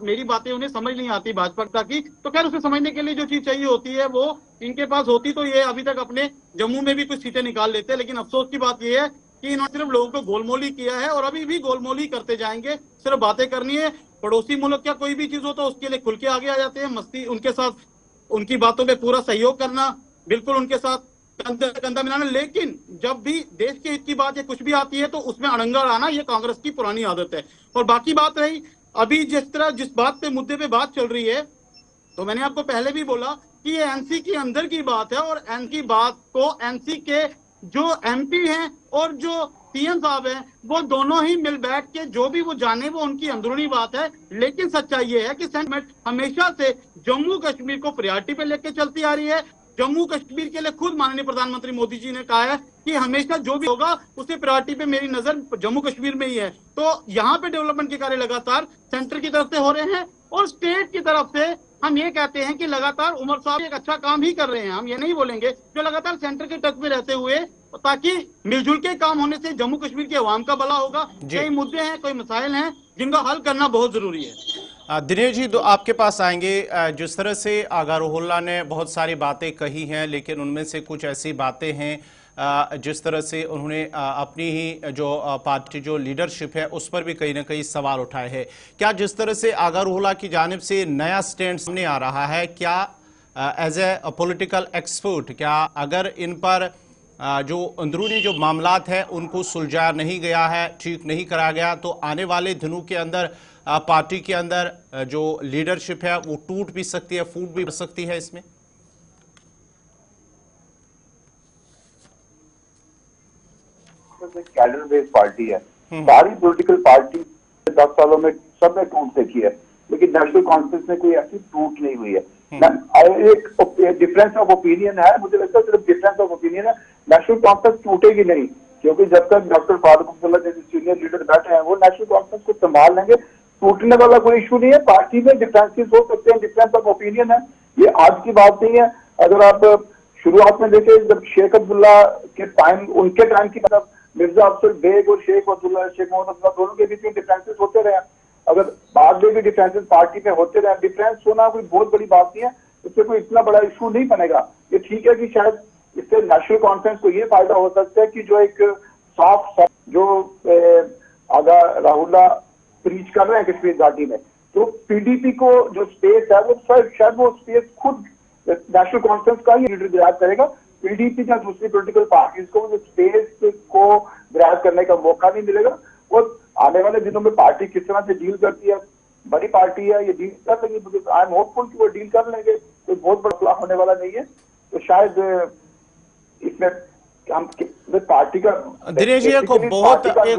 मेरी बातें उन्हें समझ नहीं आती भाजपा की। तो खैर, उसे समझने के लिए जो चीज चाहिए होती है वो इनके पास होती तो ये अभी तक अपने जम्मू में भी कुछ सीटें निकाल लेते। लेकिन अफसोस की बात यह है कि इन्होंने सिर्फ लोगों को गोलमोली किया है और अभी भी गोलमोली करते जाएंगे। सिर्फ बातें करनी है। पड़ोसी मुल्क क्या कोई भी चीज हो तो उसके लिए खुल के आगे आ जाते हैं। मस्ती उनके साथ, उनकी बातों पे पूरा सहयोग करना, बिल्कुल उनके साथ कंधा मिलाना। लेकिन जब भी देश के हित की बात या कुछ भी आती है तो उसमें अड़ंगा लाना, ये कांग्रेस की पुरानी आदत है। और बाकी बात रही अभी जिस बात पे मुद्दे पे बात चल रही है, तो मैंने आपको पहले भी बोला कि ये एनसी के अंदर की बात है और एनसी बात को एनसी के जो एमपी हैं और जो सीएम साहब हैं, वो दोनों ही मिल बैठ के जो भी वो जाने वो उनकी अंदरूनी बात है। लेकिन सच्चाई ये है कि सेंट हमेशा से जम्मू कश्मीर को प्रायोरिटी पे लेके चलती आ रही है। जम्मू कश्मीर के लिए खुद माननीय प्रधानमंत्री मोदी जी ने कहा है कि हमेशा जो भी होगा उससे प्रायोरिटी पे मेरी नजर जम्मू कश्मीर में ही है। तो यहाँ पे डेवलपमेंट के कार्य लगातार सेंटर की तरफ से हो रहे हैं और स्टेट की तरफ से हम ये कहते हैं कि लगातार उमर साहब एक अच्छा काम ही कर रहे हैं। हम ये नहीं बोलेंगे, जो लगातार सेंटर के टच में रहते हुए, ताकि मिलजुल के काम होने से जम्मू कश्मीर के अवाम का भला होगा। कई मुद्दे हैं, कोई मसाइल हैं जिनका हल करना बहुत जरूरी है। दिनेश जी, तो आपके पास आएंगे। जिस तरह से आगा रुहुल्लाह ने बहुत सारी बातें कही हैं, लेकिन उनमें से कुछ ऐसी बातें हैं जिस तरह से उन्होंने अपनी ही जो पार्टी जो लीडरशिप है उस पर भी कहीं ना कहीं सवाल उठाए हैं। क्या जिस तरह से आगा रुहुल्लाह की जानिब से नया स्टैंड सामने आ रहा है, क्या एज ए पॉलिटिकल एक्सपर्ट, क्या अगर इन पर जो अंदरूनी जो मामलात है उनको सुलझाया नहीं गया है, ठीक नहीं करा गया, तो आने वाले दिनों के अंदर पार्टी के अंदर जो लीडरशिप है वो टूट भी सकती है, फूट भी सकती है इसमें? कैडर बेस्ड पार्टी है, सारी पॉलिटिकल पार्टी 10 सालों में सब ने टूट देखी है, लेकिन नेशनल कॉन्फ्रेंस में कोई ऐसी टूट नहीं हुई है। एक डिफरेंस ऑफ ओपिनियन है, मुझे लगता है सिर्फ डिफरेंस ऑफ ओपिनियन है। नेशनल कॉन्फ्रेंस टूटेगी नहीं, क्योंकि जब तक डॉक्टर फारूक अब्दुल्ला जैसे सीनियर लीडर बैठे हैं वो नेशनल कॉन्फ्रेंस को संभाल लेंगे। टूटने वाला कोई इशू नहीं है। पार्टी में डिफरेंसेस हो सकते हैं, डिफरेंस ऑफ ओपिनियन है, ये आज की बात नहीं है। अगर आप शुरुआत में देखें, जब शेख अब्दुल्ला के टाइम, उनके टाइम की मतलब मिर्जा अफसर बेग और शेख मोहम्मद अब्दुल्ला दोनों के बीच में डिफरेंसेस होते रहे। अगर बाद में भी डिफरेंसेस पार्टी में होते रहे, डिफरेंस होना कोई बहुत बड़ी बात नहीं है, इससे कोई इतना बड़ा इशू नहीं बनेगा। ये ठीक है कि शायद इससे नेशनल कॉन्फ्रेंस को ये फायदा हो सकता है कि जो एक सॉफ्ट जो आगा रुहुल्लाह प्रीच कर रहे हैं कश्मीर घाटी में, तो पीडीपी को जो स्पेस है वो शायद वो स्पेस खुद नेशनल कॉन्फ्रेंस का ही लीडर ग्रैब करेगा। पीडीपी या दूसरी पॉलिटिकल पार्टीज को वो स्पेस को ग्रैब करने का मौका नहीं मिलेगा। और आने वाले दिनों में पार्टी किस तरह से डील करती है, बड़ी पार्टी है, ये डील कर लेंगे। आई एम होपफुल कि वो डील कर लेंगे, कोई बहुत बड़ा होने वाला नहीं है। तो शायद इसमें हम पार्टी का दिनेश जी एक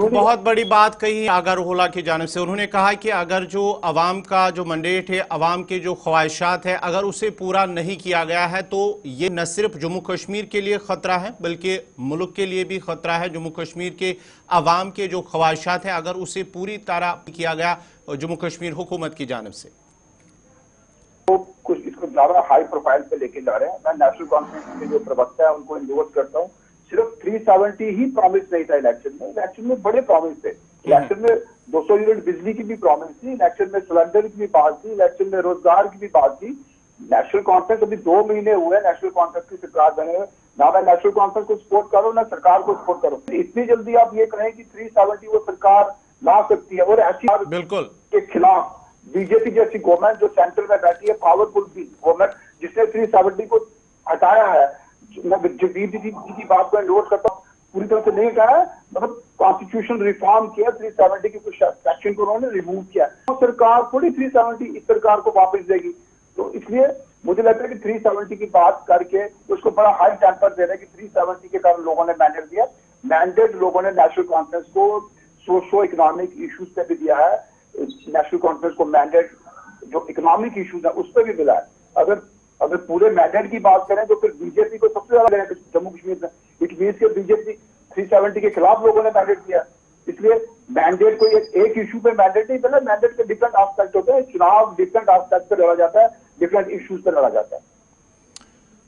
बहुत बड़ी बात कही आगा रुहुल्लाह की जानिब से। उन्होंने कहा कि अगर जो अवाम का जो मैंडेट है, अवाम के जो ख्वाहिशात है, अगर उसे पूरा नहीं किया गया है तो ये न सिर्फ जम्मू कश्मीर के लिए खतरा है बल्कि मुल्क के लिए भी खतरा है। जम्मू कश्मीर के अवाम के जो ख्वाहिशात है अगर उसे पूरी तरह किया गया जम्मू कश्मीर हुकूमत की जानिब से, तो कुछ इसको ज्यादा हाई प्रोफाइल पे लेके जा रहे हैं। मैं नेशनल कॉन्फ्रेंस के जो प्रवक्ता है उनको इंडोर्स करता हूँ। सिर्फ 370 ही प्रॉमिस नहीं था इलेक्शन में, इलेक्शन में बड़े प्रॉमिस थे। इलेक्शन में 200 यूनिट बिजली की भी प्रॉमिस थी, इलेक्शन में सिलेंडर की भी बात थी, इलेक्शन में रोजगार की भी बात थी। नेशनल कॉन्फ्रेंस अभी 2 महीने हुए नेशनल कॉन्फ्रेंस की सरकार बने हुए, ना मैं नेशनल कॉन्फ्रेंस को सपोर्ट करो ना सरकार को सपोर्ट करो। इतनी जल्दी आप ये कहें कि 370 वो सरकार ला सकती है, और ऐसी बिल्कुल के खिलाफ बीजेपी जैसी गवर्नमेंट जो सेंटर में बैठी है, पावरफुल गवर्नमेंट जिसने 370 को हटाया है, मैं जगदीप जी की बात को एंडोर्स करता हूँ, पूरी तरह से नहीं हटाया, मतलब कॉन्स्टिट्यूशन रिफॉर्म किया, 370 की कुछ सेक्शन को उन्होंने रिमूव किया। तो सरकार थोड़ी 370 इस सरकार को वापस देगी। तो इसलिए मुझे लगता है कि 370 की बात करके उसको बड़ा हाई टेम्पर दे रहे हैं कि 370 के कारण लोगों ने मैंडेट दिया। मैंडेट लोगों ने नेशनल कॉन्फ्रेंस को सोशो इकोनॉमिक इश्यूज पे भी दिया है। नेशनल कॉन्फ्रेंस को मैंडेट जो इकोनॉमिक इश्यूज है उस पर भी मिला है। अगर पूरे मैंडेट की बात करें तो फिर बीजेपी को सबसे ज्यादा जम्मू कश्मीर में, इट मीन्स के बीजेपी 370 के खिलाफ लोगों ने मैंडेट दिया। इसलिए मैंडेट को एक इशू पे मैंडेट नहीं बना, मैंडेट के डिफरेंट एस्पेक्ट होते हैं। चुनाव डिफरेंट एस्पेक्ट पे लड़ा जाता है, डिफरेंट इश्यूज पे लड़ा जाता है।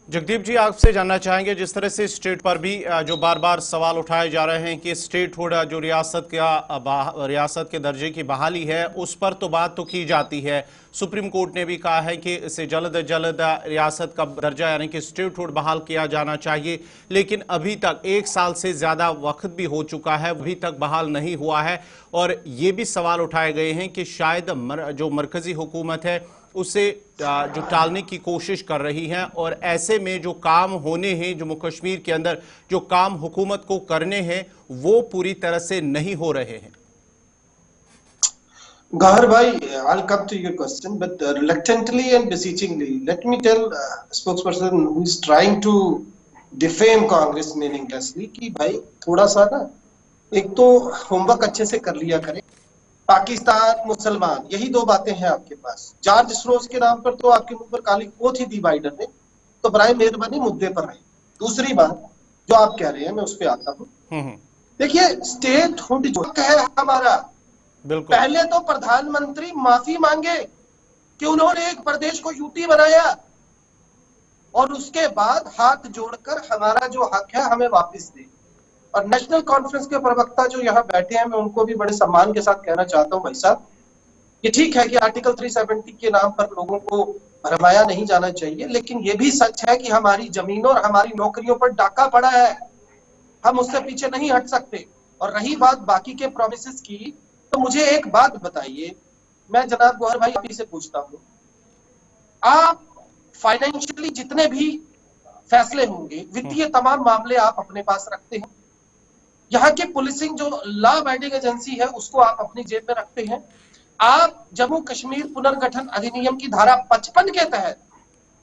जगदीप जी आपसे जानना चाहेंगे, जिस तरह से स्टेट पर भी जो बार बार सवाल उठाए जा रहे हैं कि स्टेटहुड जो रियासत के दर्जे की बहाली है उस पर तो बात तो की जाती है। सुप्रीम कोर्ट ने भी कहा है कि इसे जल्द से जल्द रियासत का दर्जा यानी कि स्टेटहुड बहाल किया जाना चाहिए, लेकिन अभी तक 1 साल से ज़्यादा वक्त भी हो चुका है, अभी तक बहाल नहीं हुआ है। और ये भी सवाल उठाए गए हैं कि शायद जो मरकजी हुकूमत है उसे जो टालने की कोशिश कर रही है, और ऐसे में जो काम होने हैं जम्मू कश्मीर के अंदर, जो काम हुकूमत को करने हैं वो पूरी तरह से नहीं हो रहे हैं। Gahar bhai, I'll come to your question, but reluctantly and beseechingly, let me tell spokesperson who is trying to defame Congress meaninglessly कि भाई थोड़ा सा ना, एक तो होमवर्क अच्छे से कर लिया करें। पाकिस्तान, मुसलमान, यही दो बातें हैं आपके पास। जॉर्ज सोरोस के नाम पर तो आपके मुंह पर काली पोत ही दी बाइडन ने, तो बराए मेहरबानी मुद्दे पर रहे। दूसरी बात जो आप कह रहे हैं, मैं उस पर आता हूँ। देखिए, स्टेटहुड जो है हमारा, पहले तो प्रधानमंत्री माफी मांगे कि उन्होंने एक प्रदेश को यूटी बनाया, और उसके बाद हाथ जोड़कर हमारा जो हक है हमें वापस दे। और नेशनल कॉन्फ्रेंस के प्रवक्ता जो यहाँ बैठे हैं, मैं उनको भी बड़े सम्मान के साथ कहना चाहता हूँ, भाई साहब, ये ठीक है कि आर्टिकल 370 के नाम पर लोगों को भरमाया नहीं जाना चाहिए, लेकिन ये भी सच है कि हमारी जमीनों और हमारी नौकरियों पर डाका पड़ा है, हम उससे पीछे नहीं हट सकते। और रही बात बाकी के प्रोमिसेस की, तो मुझे एक बात बताइए, मैं जनाब गौहर भाई आप ही से पूछता हूँ, आप फाइनेंशियली जितने भी फैसले होंगे, वित्तीय तमाम मामले आप अपने पास रखते हैं, यहाँ की पुलिसिंग जो लॉ अबाइडिंग एजेंसी है उसको आप अपनी जेब में रखते हैं। आप जम्मू कश्मीर पुनर्गठन अधिनियम की धारा 55 के तहत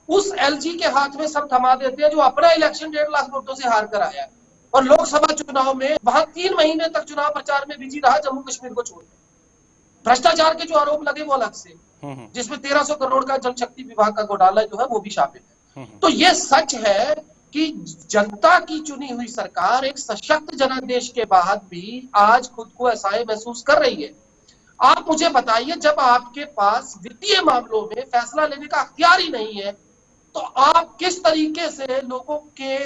उस एलजी के हाथ में सब थमा देते हैं जो अपना इलेक्शन 1.5 लाख वोटों से हार कर आया है, और लोकसभा चुनाव में वहां 3 महीने तक चुनाव प्रचार में बिजी रहा, जम्मू कश्मीर को छोड़। भ्रष्टाचार के जो आरोप लगे वो अलग से, जिसमें 1300 करोड़ का जल शक्ति विभाग का घोटाला जो है वो भी शामिल है। तो ये सच है कि जनता की चुनी हुई सरकार एक सशक्त जनादेश के बाद भी आज खुद को असहाय महसूस कर रही है। आप मुझे बताइए, जब आपके पास वित्तीय मामलों में फैसला लेने का अख्तियार ही नहीं है, तो आप किस तरीके से लोगों के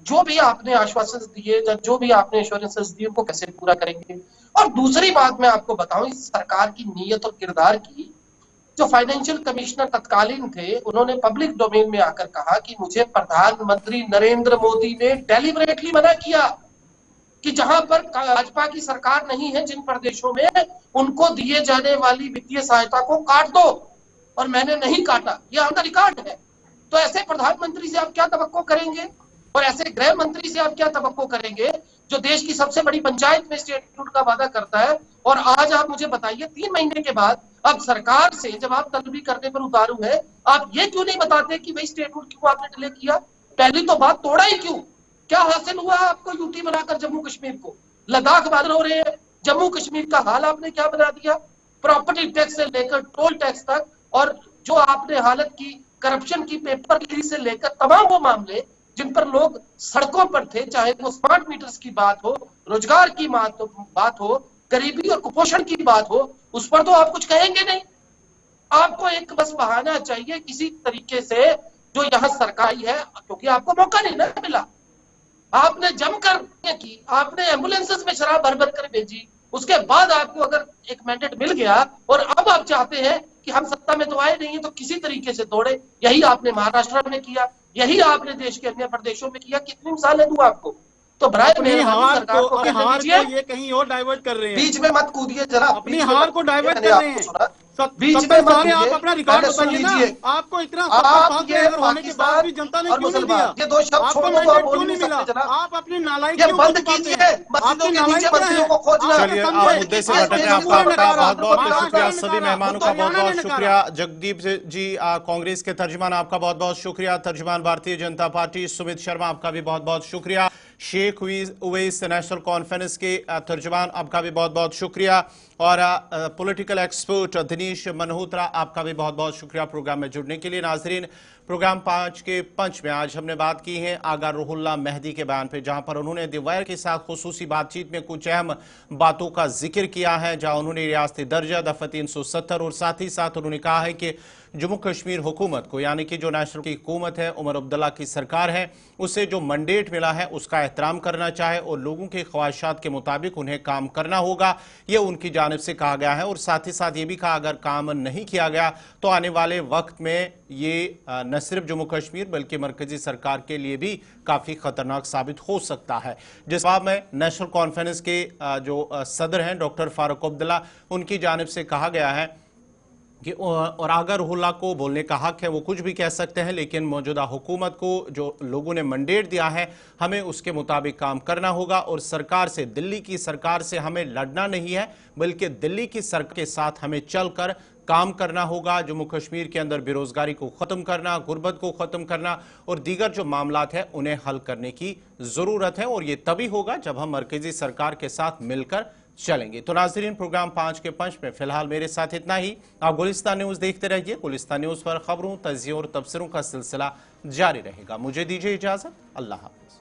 जो भी आपने आश्वासन दिए, जो भी आपने एश्योरेंसेस दिए, उनको कैसे पूरा करेंगे? और दूसरी बात मैं आपको बताऊं, इस सरकार की नीयत और किरदार की, जो फाइनेंशियल कमिश्नर तत्कालीन थे, उन्होंने पब्लिक डोमेन में आकर कहा कि मुझे प्रधानमंत्री नरेंद्र मोदी ने डेलिबरेटली मना किया कि जहां पर भाजपा की सरकार नहीं है, जिन प्रदेशों में, उनको दिए जाने वाली वित्तीय सहायता को काट दो, और मैंने नहीं काटा, यह हमारा रिकॉर्ड है। तो ऐसे प्रधानमंत्री से आप क्या तवक्को करेंगे, और ऐसे गृह मंत्री से आप क्या तवक्को करेंगे जो देश की सबसे बड़ी पंचायत में स्टेटहुड का वादा करता है? और आज आप मुझे बताइए, 3 महीने के बाद अब सरकार से जब आप तलबी करने पर उतारू है, आप ये क्यों नहीं बताते कि भाई स्टेटहुड क्यों आपने डिले किया? पहली तो बात, तोड़ा ही क्यों? क्या हासिल हुआ आपको यूटी बनाकर जम्मू कश्मीर को? लद्दाख बंद हो रहे हैं, जम्मू कश्मीर का हाल आपने क्या बना दिया? प्रॉपर्टी टैक्स से लेकर टोल टैक्स तक, और जो आपने हालत की करप्शन की, पेपर लीक से लेकर तमाम वो मामले जिन पर लोग सड़कों पर थे, चाहे वो स्मार्ट मीटर्स की बात हो, रोजगार की बात हो, गरीबी और कुपोषण की बात हो, उस पर तो आप कुछ कहेंगे नहीं। आपको एक बस बहाना चाहिए किसी तरीके से, जो यहाँ सरकारी है, क्योंकि आपको मौका नहीं ना मिला। आपने जमकर की, आपने एम्बुलेंसेस में शराब भर भर कर भेजी, उसके बाद आपको अगर एक मैंडेट मिल गया, और अब आप चाहते हैं कि हम सत्ता में तो आए नहीं है तो किसी तरीके से तोड़े। यही आपने महाराष्ट्र में किया, यही आपने देश के अन्य प्रदेशों में किया। कितनी मिसालें दूं आपको? तो बराए मेहरबानी सरकार को कहना दीजिए, ये कहीं और डाइवर्ट कर रहे हैं, बीच में मत कूदिए जरा, अपनी हार को डाइवर्ट कर रहे हैं। बीच में मत आप अपना रिकॉर्ड बताइए ना, आपको इतना आप ये होने के बाद भी जनता ने क्यों नहीं दिया? ये 2 शब्द छोड़ दो, आप बोल नहीं सकते जनाब। आप अपनी नालायकी ये बंद कीजिए, मस्जिदों के नीचे मंत्रियों को खोजना। चलिए, आप मुद्दे से भटक गए। आपका बहुत बहुत शुक्रिया, सभी मेहमानों का बहुत बहुत शुक्रिया। जगदीप जी, कांग्रेस के तर्जुमान, आपका बहुत बहुत शुक्रिया। तर्जुमान भारतीय जनता पार्टी सुमित शर्मा, आपका भी बहुत बहुत शुक्रिया। शेख उवैस नेशनल कॉन्फ्रेंस के तर्जुमान, आपका भी बहुत बहुत शुक्रिया। और पॉलिटिकल एक्सपर्ट दिनेश मल्होत्रा, आपका भी बहुत बहुत शुक्रिया प्रोग्राम में जुड़ने के लिए। नाजरीन, प्रोग्राम 5 के पंच में आज हमने बात की है आगा रुहुल्ला मेहदी के बयान पे, जहां पर उन्होंने दिवायर के साथ खुसूसी बातचीत में कुछ अहम बातों का जिक्र किया है, जहां उन्होंने रियासती दर्जा दफा 370 और साथ ही साथ उन्होंने कहा है कि जम्मू कश्मीर हुकूमत को, यानी कि जो नेशनल की हुकूमत है, उमर अब्दुल्ला की सरकार है, उसे जो मैंडेट मिला है उसका एहतराम करना चाहे और लोगों के ख्वाहिशात के मुताबिक उन्हें काम करना होगा, ये उनकी जानिब से कहा गया है। और साथ ही साथ ये भी कहा, अगर काम नहीं किया गया तो आने वाले वक्त में ये न सिर्फ जम्मू कश्मीर बल्कि मरकजी सरकार के लिए भी काफी खतरनाक साबित हो सकता है। जिस जवाब में नेशनल कॉन्फ्रेंस के जो सदर हैं डॉक्टर फारूक अब्दुल्ला, उनकी जानिब से कहा गया है कि और आगा रुहुल्ला को बोलने का हक है, वो कुछ भी कह सकते हैं, लेकिन मौजूदा हुकूमत को जो लोगों ने मैंडेट दिया है हमें उसके मुताबिक काम करना होगा। और सरकार से, दिल्ली की सरकार से हमें लड़ना नहीं है, बल्कि दिल्ली की सरकार के साथ हमें चलकर काम करना होगा। जम्मू कश्मीर के अंदर बेरोजगारी को खत्म करना, गुर्बत को खत्म करना और दीगर जो मामलात है उन्हें हल करने की जरूरत है, और ये तभी होगा जब हम मरकजी सरकार के साथ मिलकर चलेंगे। तो नाजरीन, प्रोग्राम 5 के पंच में फिलहाल मेरे साथ इतना ही। आप गुलिस्तान न्यूज देखते रहिए। गुलिस्तान न्यूज पर खबरों, तजियों और तबसरों का सिलसिला जारी रहेगा। मुझे दीजिए इजाजत। अल्लाह हाफिज।